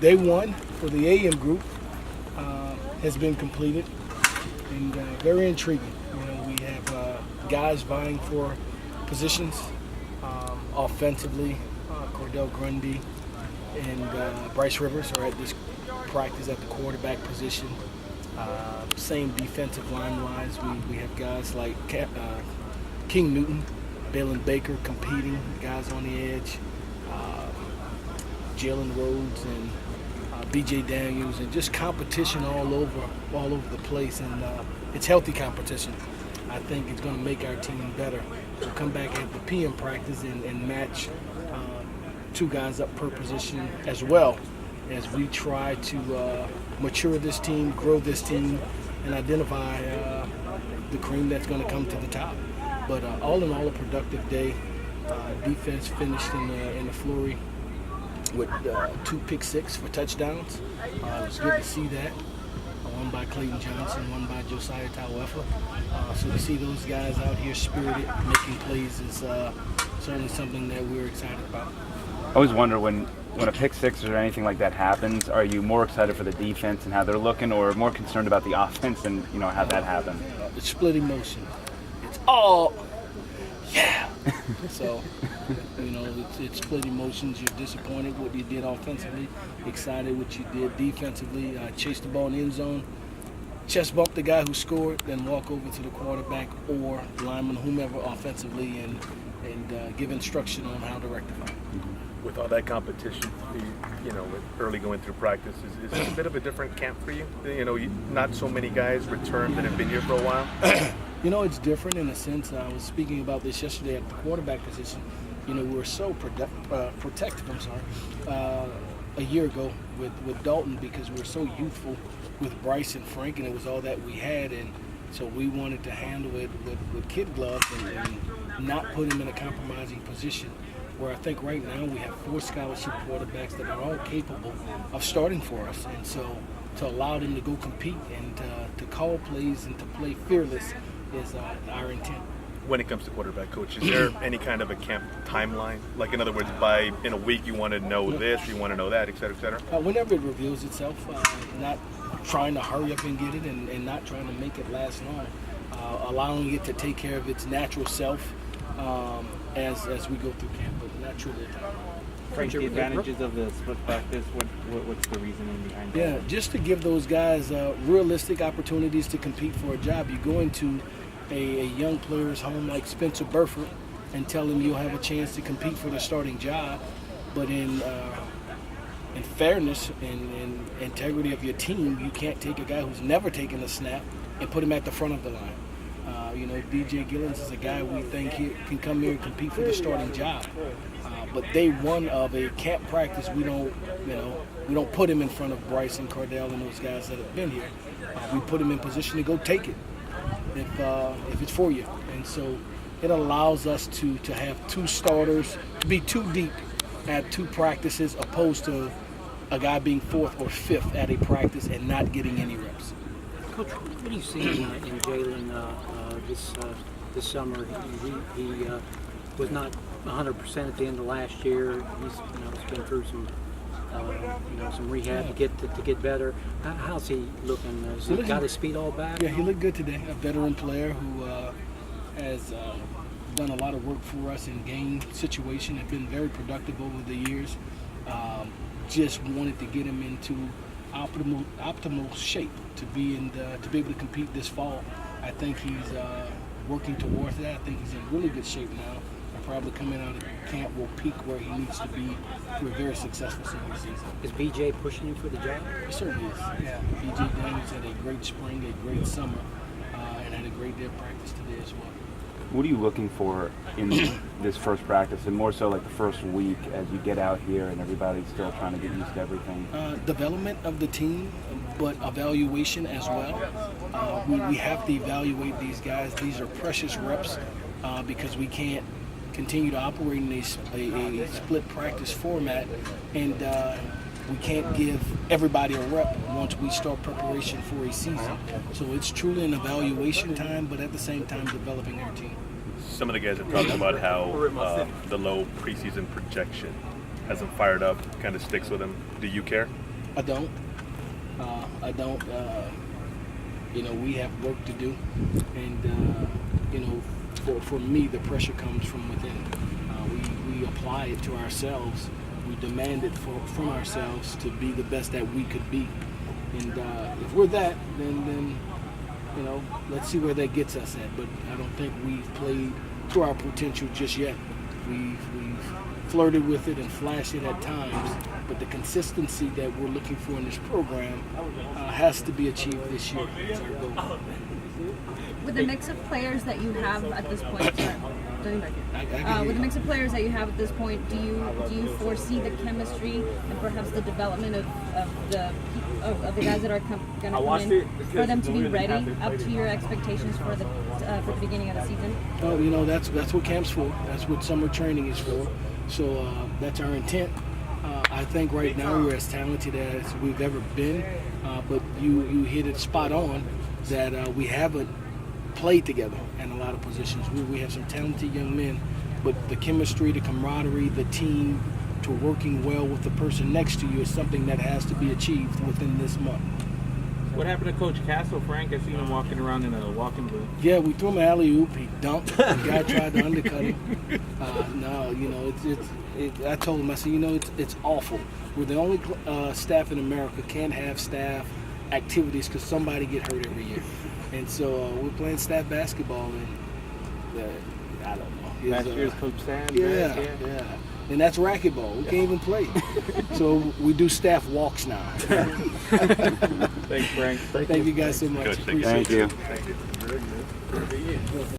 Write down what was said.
day one for the AM group has been completed, and very intriguing. We have guys vying for positions offensively. Cordell Grundy and Bryce Rivers are at this practice at the quarterback position. Same defensive line-wise, we have guys like King Newton, Balin Baker competing, guys on the edge, Jalen Rhodes and B.J. Daniels, and just competition all over the place, and it's healthy competition. I think it's going to make our team better. We'll come back at the PM practice and match two guys up per position as well as we try to mature this team, grow this team, and identify the cream that's going to come to the top. But all in all, a productive day. Defense finished in the flurry with 2 pick six for touchdowns. It was good to see that. One by Clayton Johnson, one by Josiah Tauefa. So to see those guys out here spirited, making plays is certainly something that we're excited about. I always wonder when a pick six or anything like that happens, are you more excited for the defense and how they're looking, or more concerned about the offense and how that happened? It's split emotion. It's all, yeah. So, it's split emotions. You're disappointed what you did offensively, excited what you did defensively. Chase the ball in the end zone, chest bump the guy who scored, then walk over to the quarterback or lineman, whomever offensively, and give instruction on how to rectify it. With all that competition, with early going through practice, is it a bit of a different camp for you? Not so many guys returned that have been here for a while. It's different in a sense. I was speaking about this yesterday at the quarterback position. We were so protective. A year ago with Dalton because we were so youthful with Bryce and Frank, and it was all that we had, and so we wanted to handle it with kid gloves and not put him in a compromising position. Where I think right now we have 4 scholarship quarterbacks that are all capable of starting for us, and so to allow them to go compete and to call plays and to play fearless is our intent. When it comes to quarterback coach, is there any kind of a camp timeline? Like, in other words, in a week you want to know this, you want to know that, et cetera, et cetera? Whenever it reveals itself, not trying to hurry up and get it and not trying to make it last long, allowing it to take care of its natural self as we go through camp, but not truly. Frank, the advantages of the split practice, what's the reasoning behind that? Yeah, just to give those guys realistic opportunities to compete for a job. You go into a young player's home like Spencer Burford and tell him you'll have a chance to compete for the starting job, but in fairness and integrity of your team, you can't take a guy who's never taken a snap and put him at the front of the line. DJ Gillens is a guy we think he can come here and compete for the starting job. But day one of a camp practice, we don't put him in front of Bryce and Cordell and those guys that have been here. We put him in position to go take it if it's for you. And so it allows us to have 2 starters, to be 2 deep at 2 practices, opposed to a guy being 4th or 5th at a practice and not getting any reps. Coach, what do you see in Jalen this summer? He was not 100% at the end of last year. He's been through some rehab to get better. How's he looking? Has he got his speed all back? Yeah, he looked good today. A veteran player who has done a lot of work for us in game situation. Has been very productive over the years. Just wanted to get him into optimal shape to be able to compete this fall. I think he's working towards that. I think he's in really good shape now. And probably coming out of camp will peak where he needs to be for a very successful senior season. Is BJ pushing you for the job? He certainly is. Yeah. BJ Daniels had a great spring, a great summer, and had a great day of practice today as well. What are you looking for in this first practice, and more so like the first week as you get out here and everybody's still trying to get used to everything? Development of the team, but evaluation as well. We have to evaluate these guys. These are precious reps because we can't continue to operate in a split practice format, and we can't give everybody a rep once we start preparation for a season. So it's truly an evaluation time, but at the same time developing our team. Some of the guys have talked about how the low preseason projection has them fired up, kind of sticks with them. Do you care? I don't. I don't. You know, we have work to do, and you know, for me, the pressure comes from within. We apply it to ourselves. We demand it from ourselves to be the best that we could be. And if we're that, then you know, let's see where that gets us at. But I don't think we've played to our potential just yet. We've flirted with it and flashed it at times, but the consistency that we're looking for in this program has to be achieved this year. That's our goal. With the mix of players that you have at this point, with the mix of players that you have at this point, do you foresee the chemistry and perhaps the development of the guys that are going to come in for them to be ready up to your expectations for the beginning of the season? Oh, you know, that's what camp's for. That's what summer training is for. So that's our intent. I think right now we're as talented as we've ever been, but you hit it spot on that we haven't played together in a lot of positions. We have some talented young men, but the chemistry, the camaraderie, the team, to working well with the person next to you is something that has to be achieved within this month. What happened to Coach Castle, Frank? I seen him walking around in a walking boot. Yeah, we threw him an alley-oop. He dunked. The guy tried to undercut him. No, you know, I told him, I said, you know, it's awful. We're the only staff in America can't have staff activities because somebody get hurt every year. And so we're playing staff basketball, and I don't know. Last year's Coach Sam. Yeah. And that's racquetball. We can't even play. So we do staff walks now. Thanks, Frank. Thank you guys so much. Thank you. Thank you.